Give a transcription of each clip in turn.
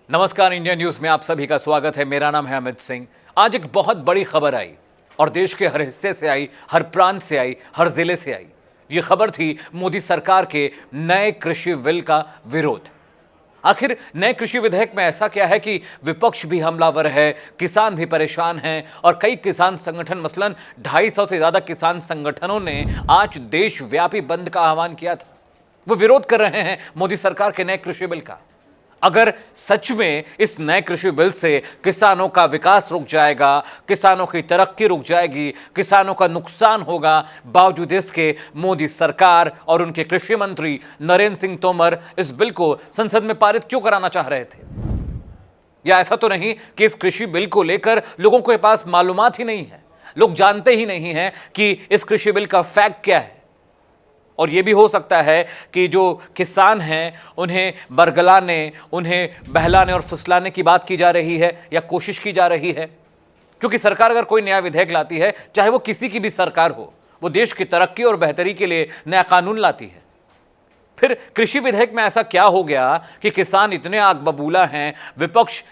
नमस्कार, India news में आप सभी का स्वागत है। मेरा नाम है अमित सिंह। आज एक बहुत बड़ी खबर आई और देश के हर हिस्से से आई, हर प्रांत से आई, हर जिले से आई। ये खबर थी मोदी सरकार के नए कृषि बिल का विरोध। आखिर नए कृषि विधेयक में ऐसा क्या है कि विपक्ष भी हमलावर है, किसान भी परेशान हैं और कई किसान संगठन मसलन 250 से ज्यादा किसान संगठनों ने आज देशव्यापी बंद का आह्वान किया था। वो विरोध कर रहे हैं मोदी सरकार के नए कृषि बिल का। अगर सच में इस नए कृषि बिल से किसानों का विकास रुक जाएगा, किसानों की तरक्की रुक जाएगी, किसानों का नुकसान होगा, बावजूद इसके मोदी सरकार और उनके कृषि मंत्री नरेंद्र सिंह तोमर इस बिल को संसद में पारित क्यों कराना चाह रहे थे? या ऐसा तो नहीं कि इस कृषि बिल को लेकर लोगों के पास मालूमात ही नहीं है, लोग जानते ही नहीं है कि इस कृषि बिल का फैक्ट क्या है? और यह भी हो सकता है कि जो किसान हैं उन्हें बरगलाने, उन्हें बहलाने और फुसलाने की बात की जा रही है या कोशिश की जा रही है। क्योंकि सरकार अगर कोई नया विधेयक लाती है, चाहे वो किसी की भी सरकार हो, वो देश की तरक्की और बेहतरी के लिए नया कानून लाती है। फिर कृषि विधेयक में ऐसा क्या हो गया कि किसान इतने आग बबूला हैं, विपक्ष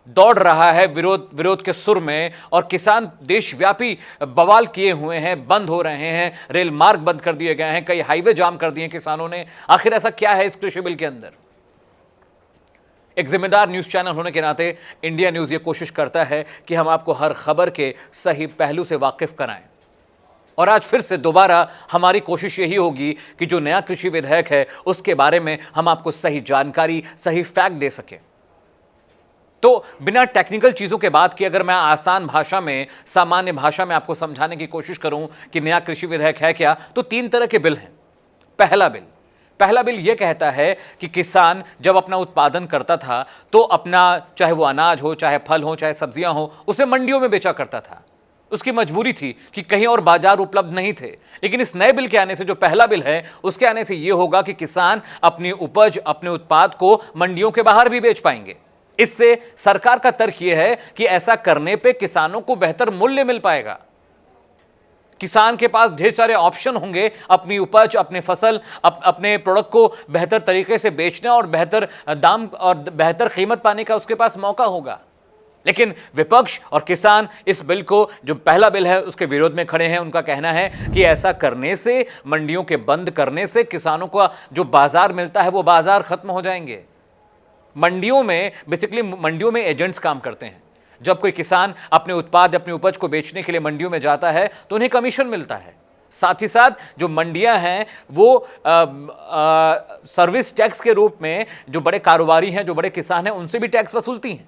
दौड़ रहा है विरोध के सुर में और किसान देशव्यापी बवाल किए हुए हैं, बंद हो रहे हैं, रेल मार्ग बंद कर दिए गए हैं, कई हाईवे जाम कर दिए किसानों ने। आखिर ऐसा क्या है इस कृषि बिल के अंदर? एक जिम्मेदार न्यूज चैनल होने के नाते इंडिया न्यूज ये कोशिश करता है कि हम आपको हर खबर के सही पहलू से वाकिफ कराएं। और आज फिर से दोबारा हमारी कोशिश यही होगी कि जो नया कृषि विधेयक है उसके बारे में हम आपको सही जानकारी, सही फैक्ट दे सकें। तो बिना टेक्निकल चीजों के बात किए अगर मैं आसान भाषा में, सामान्य भाषा में आपको समझाने की कोशिश करूं कि नया कृषि विधेयक है क्या, तो 3 तरह के बिल हैं। पहला बिल यह कहता है कि किसान जब अपना उत्पादन करता था तो अपना, चाहे वो अनाज हो, चाहे फल हो, चाहे सब्जियां हो, उसे मंडियों में बेचा करता था। उसकी मजबूरी थी कि कहीं और बाजार उपलब्ध नहीं थे। लेकिन इस नए बिल के आने से, जो पहला बिल है, उसके आने से यह होगा कि किसान अपनी उपज, अपने उत्पाद को मंडियों के बाहर भी बेच पाएंगे। इससे सरकार का तर्क यह है कि ऐसा करने पे किसानों को बेहतर मूल्य मिल पाएगा। किसान के पास ढेर सारे ऑप्शन होंगे अपनी उपज, अपने फसल, अपने प्रोडक्ट को बेहतर तरीके से बेचने और बेहतर दाम और बेहतर कीमत पाने का उसके पास मौका होगा। लेकिन विपक्ष और किसान इस बिल को, जो पहला बिल है, उसके विरोध में खड़े हैं। उनका कहना है कि ऐसा करने से, मंडियों के बंद करने से किसानों का जो बाजार मिलता है वो बाजार खत्म हो जाएंगे। मंडियों में एजेंट्स काम करते हैं। जब कोई किसान अपने उत्पाद, अपनी उपज को बेचने के लिए मंडियों में जाता है तो उन्हें कमीशन मिलता है। साथ ही साथ जो मंडियां हैं वो सर्विस टैक्स के रूप में जो बड़े कारोबारी हैं, जो बड़े किसान हैं, उनसे भी टैक्स वसूलती हैं।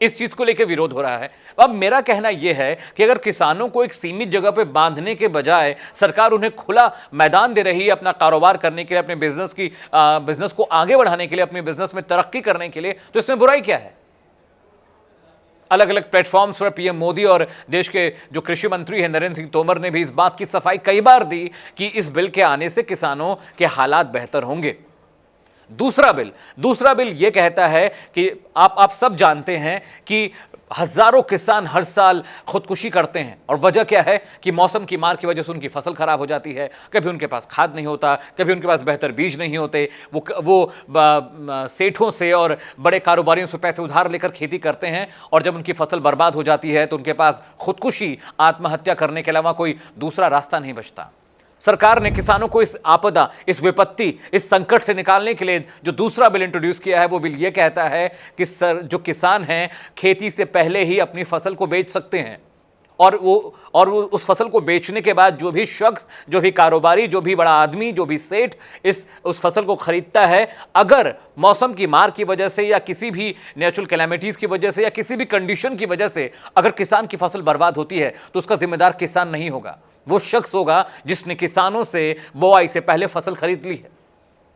इस चीज को लेकर विरोध हो रहा है। अब मेरा कहना यह है कि अगर किसानों को एक सीमित जगह पे बांधने के बजाय सरकार उन्हें खुला मैदान दे रही है अपना कारोबार करने के लिए, अपने बिजनेस को आगे बढ़ाने के लिए, अपने बिजनेस में तरक्की करने के लिए, तो इसमें बुराई क्या है? अलग अलग प्लेटफॉर्म्स पर पीएम मोदी और देश के जो कृषि मंत्री हैं नरेंद्र सिंह तोमर ने भी इस बात की सफाई कई बार दी कि इस बिल के आने से किसानों के हालात बेहतर होंगे। दूसरा बिल यह कहता है कि आप सब जानते हैं कि हजारों किसान हर साल खुदकुशी करते हैं। और वजह क्या है कि मौसम की मार की वजह से उनकी फसल खराब हो जाती है। कभी उनके पास खाद नहीं होता, कभी उनके पास बेहतर बीज नहीं होते। वो सेठों से और बड़े कारोबारियों से पैसे उधार लेकर खेती करते हैं और जब उनकी फसल बर्बाद हो जाती है तो उनके पास खुदकुशी, आत्महत्या करने के अलावा कोई दूसरा रास्ता नहीं बचता। सरकार ने किसानों को इस आपदा, इस विपत्ति, इस संकट से निकालने के लिए जो दूसरा बिल इंट्रोड्यूस किया है, वो बिल ये कहता है कि जो किसान हैं खेती से पहले ही अपनी फसल को बेच सकते हैं और वो उस फसल को बेचने के बाद जो भी शख्स, जो भी कारोबारी, जो भी बड़ा आदमी, जो भी सेठ उस फसल को खरीदता है, अगर मौसम की मार की वजह से या किसी भी नेचुरल कैलामिटीज की वजह से या किसी भी कंडीशन की वजह से अगर किसान की फसल बर्बाद होती है तो उसका जिम्मेदार किसान नहीं होगा, वो शख्स होगा जिसने किसानों से बुआई से पहले फसल खरीद ली है।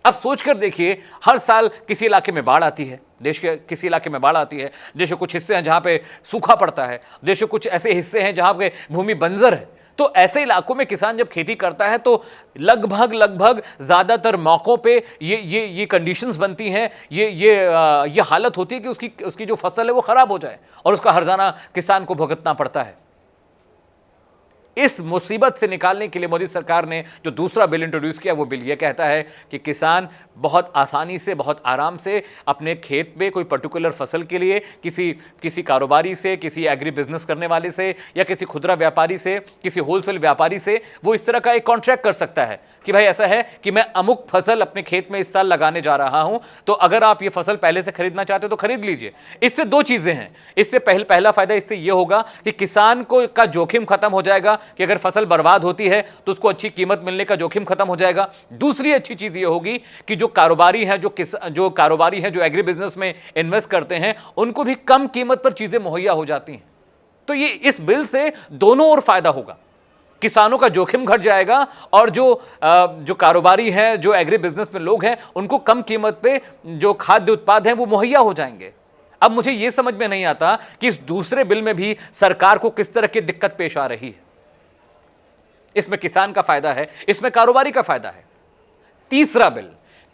अब सोचकर देखिए, हर साल किसी इलाके में बाढ़ आती है, देश के किसी इलाके में बाढ़ आती है। देश के कुछ हिस्से हैं जहां पे सूखा पड़ता है, देश के कुछ ऐसे हिस्से हैं जहां पे भूमि बंजर है। तो ऐसे इलाकों में किसान जब खेती करता है तो लगभग ज्यादातर मौकों पे ये कंडीशंस बनती हैं, ये हालत होती है कि उसकी जो फसल है वो खराब हो जाए और उसका हर्जाना किसान को भुगतना पड़ता है। इस मुसीबत से निकालने के लिए मोदी सरकार ने जो दूसरा बिल इंट्रोड्यूस किया, वो बिल ये कहता है कि किसान बहुत आसानी से, बहुत आराम से अपने खेत में कोई पर्टिकुलर फसल के लिए किसी कारोबारी से, किसी एग्री बिजनेस करने वाले से, या किसी खुदरा व्यापारी से, किसी होलसेल व्यापारी से वो इस तरह का एक कॉन्ट्रैक्ट कर सकता है कि भाई ऐसा है कि मैं अमुक फसल अपने खेत में इस साल लगाने जा रहा हूं, तो अगर आप ये फसल पहले से खरीदना चाहते हो तो खरीद लीजिए। इससे दो चीजें हैं। इससे पहला फायदा इससे यह होगा कि किसान को का जोखिम खत्म हो जाएगा कि अगर फसल बर्बाद होती है तो उसको अच्छी कीमत मिलने का जोखिम खत्म हो जाएगा। दूसरी अच्छी चीज यह होगी कि जो कारोबारी हैं, जो एग्री बिजनेस में इन्वेस्ट करते हैं, उनको भी कम कीमत पर चीजें मुहैया हो जाती हैं। तो ये इस बिल से दोनों ओर फायदा होगा। किसानों का जोखिम घट जाएगा और जो कारोबारी हैं, जो एग्री बिजनेस में लोग हैं, उनको कम कीमत पे जो खाद्य उत्पाद हैं वो मुहैया हो जाएंगे। अब मुझे यह समझ में नहीं आता कि इस दूसरे बिल में भी सरकार को किस तरह की दिक्कत पेश आ रही है। इसमें किसान का फायदा है, इसमें कारोबारी का फायदा है।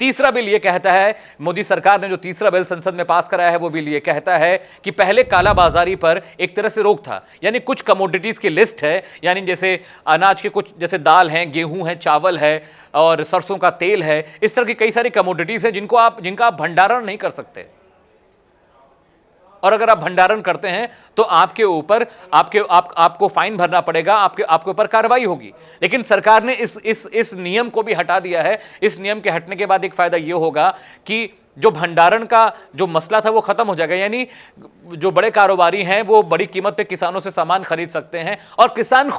तीसरा बिल यह कहता है, मोदी सरकार ने जो तीसरा बिल संसद में पास कराया है, वो बिल यह कहता है कि पहले कालाबाजारी पर एक तरह से रोक था, यानी कुछ कमोडिटीज की लिस्ट है, यानी जैसे अनाज के कुछ, जैसे दाल है, गेहूं है, चावल है और सरसों का तेल है, इस तरह की कई सारी कमोडिटीज है जिनका आप भंडारण नहीं कर सकते। और अगर आप भंडारण करते हैं तो आपके ऊपर आपको फाइन भरना पड़ेगा, आपके ऊपर कार्रवाई होगी। लेकिन सरकार ने इस नियम को भी हटा दिया है। इस नियम के हटने के बाद एक फायदा यह होगा कि जो भंडारण का जो मसला था वो खत्म हो जाएगा, यानी जो बड़े कारोबारी हैं वो बड़ी कीमत पे किसानों से सामान खरीद सकते हैं, और किसान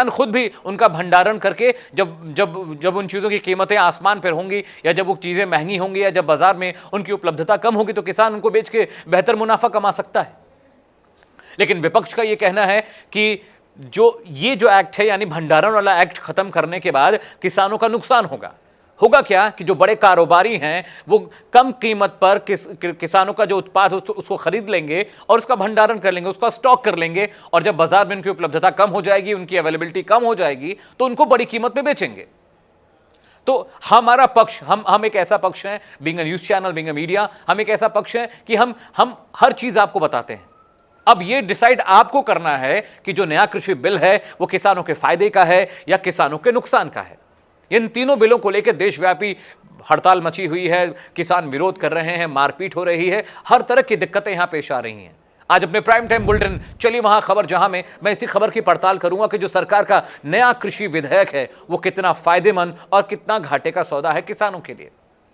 खुद भी उनका भंडारण करके जब उन चीज़ों की कीमतें आसमान पर होंगी, या जब वो चीज़ें महंगी होंगी, या जब बाजार में उनकी उपलब्धता कम होगी, तो किसान उनको बेच के बेहतर मुनाफा कमा सकता है। लेकिन विपक्ष का ये कहना है कि जो एक्ट है, यानी भंडारण वाला एक्ट खत्म करने के बाद किसानों का नुकसान होगा क्या कि जो बड़े कारोबारी हैं वो कम कीमत पर किसानों का जो उत्पाद उसको खरीद लेंगे और उसका भंडारण कर लेंगे, उसका स्टॉक कर लेंगे, और जब बाजार में उनकी उपलब्धता कम हो जाएगी, उनकी अवेलेबिलिटी कम हो जाएगी, तो उनको बड़ी कीमत पे बेचेंगे। तो हमारा पक्ष, हम एक ऐसा पक्ष है, being a news channel, being a media, हम एक ऐसा पक्ष है कि हम हर चीज आपको बताते हैं। अब ये डिसाइड आपको करना है कि जो नया कृषि बिल है वो किसानों के फायदे का है या किसानों के नुकसान का है। इन तीनों बिलों को लेकर देशव्यापी हड़ताल मची हुई है, किसान विरोध कर रहे हैं, मारपीट हो रही है, हर तरह की दिक्कतें यहां पेश आ रही हैं। आज अपने प्राइम टाइम बुलेटिन चलिए वहां खबर, जहां में मैं इसी खबर की पड़ताल करूंगा कि जो सरकार का नया कृषि विधेयक है वो कितना फायदेमंद और कितना घाटे का सौदा है किसानों के लिए।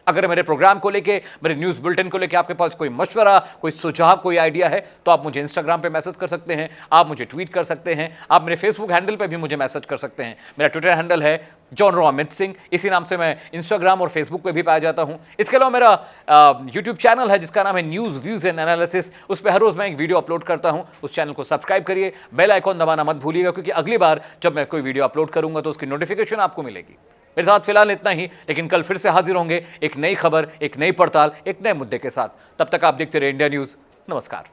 अगर मेरे प्रोग्राम को लेके, मेरे न्यूज़ बुलेटिन को लेके आपके पास कोई मशवरा, कोई सुझाव, कोई आइडिया है, तो आप मुझे इंस्टाग्राम पे मैसेज कर सकते हैं, आप मुझे ट्वीट कर सकते हैं, आप मेरे फेसबुक हैंडल पे भी मुझे मैसेज कर सकते हैं। मेरा ट्विटर हैंडल है जॉनरो अमित सिंह, इसी नाम से मैं इंस्टाग्राम और फेसबुक पे भी पाया जाता हूं। इसके अलावा मेरा यूट्यूब चैनल है जिसका नाम है न्यूज़ व्यूज़ एंड एनालिसिस, उस पर हर रोज़ मैं एक वीडियो अपलोड करता हूं। उस चैनल को सब्सक्राइब करिए, बेल आइकॉन दबाना मत भूलिएगा, क्योंकि अगली बार जब मैं कोई वीडियो अपलोड करूंगा तो उसकी नोटिफिकेशन आपको मिलेगी। मेरे साथ फिलहाल इतना ही, लेकिन कल फिर से हाजिर होंगे एक नई खबर, एक नई पड़ताल, एक नए मुद्दे के साथ। तब तक आप देखते रहिए इंडिया न्यूज़। नमस्कार।